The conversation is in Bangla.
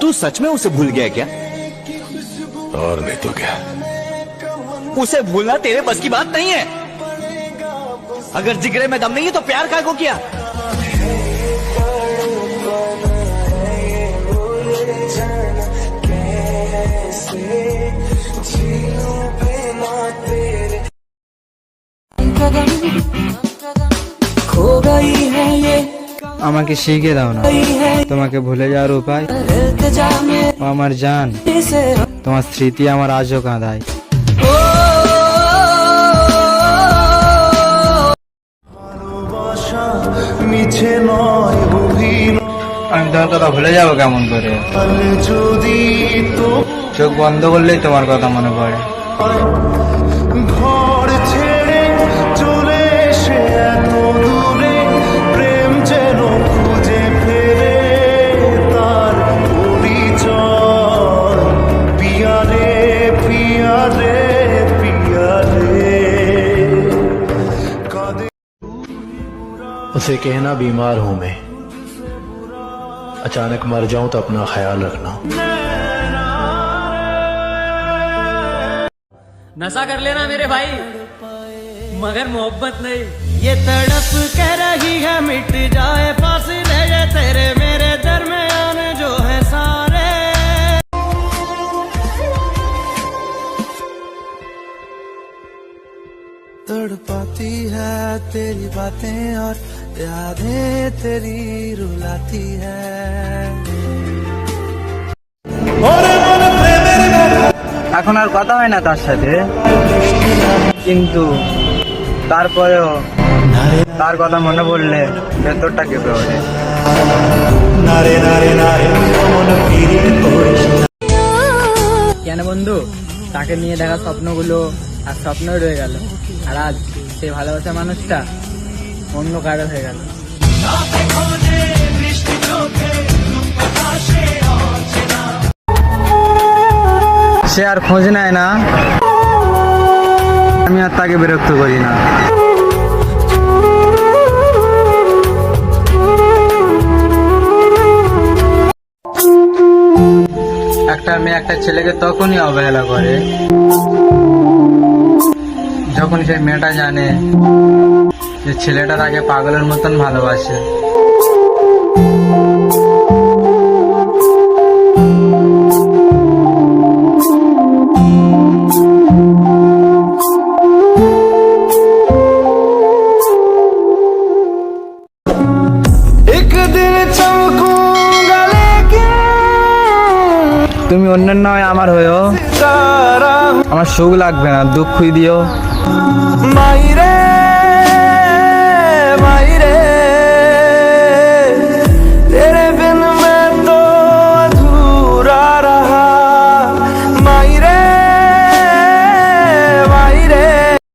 तू सच में उसे भूल गया क्या? और नहीं तो क्या। उसे भूलना तेरे बस की बात नहीं है। अगर जिगरे में दम नहीं है तो प्यार काय को किया? खो गई है ये আমাকে শিখিয়ে দাও না তোমাকে ভুলে যাওয়ার উপায়। ও আমার জান, তোমার স্মৃতি আমার আজও কাঁদায়। আমি তোমার কথা ভুলে যাবো কেমন করে? চোখ বন্ধ করলেই তোমার কথা মনে পড়ে। ঘর ছেড়ে চলে এসে এত দূরে প্রেম যেন খুঁজে ফেরে তার পরিচয়। পিয়ারে পিয়ারে পিয়ারে उसे कहना बीमार हूं मैं, अचानक मर जाऊं तो अपना ख्याल रखना। नशा कर लेना मेरे भाई, मगर मोहब्बत नहीं। ये तड़प कह रही है मिट जाए फासले ये तेरे मेरे दरमियान जो है सारे। तड़पाती है तेरी बातें और यादें तेरी रुलाती है। এখন আর কথা হয় না তার সাথে, কিন্তু তারপরেও তার কথা মনে পড়লে ভেতরটা কেঁপে ওঠে। কেন বন্ধু, তাকে নিয়ে দেখা স্বপ্নগুলো আর স্বপ্নই রয়ে গেল, আর আজ সেই ভালোবাসা মানুষটা অন্য কারো হয়ে গেল। সে আর খোঁজ নেয় না, আমি আর তাকে বিরক্ত করি না। একটা মেয়ে একটা ছেলেকে তখনই অবহেলা করে যখন সেই মেয়েটা জানে যে ছেলেটা তাকে পাগলের মতন ভালোবাসে। তুমি অন্যের নয় আমার হয়েও আমার সুখ লাগবে না, দুঃখই দিও। মাইরে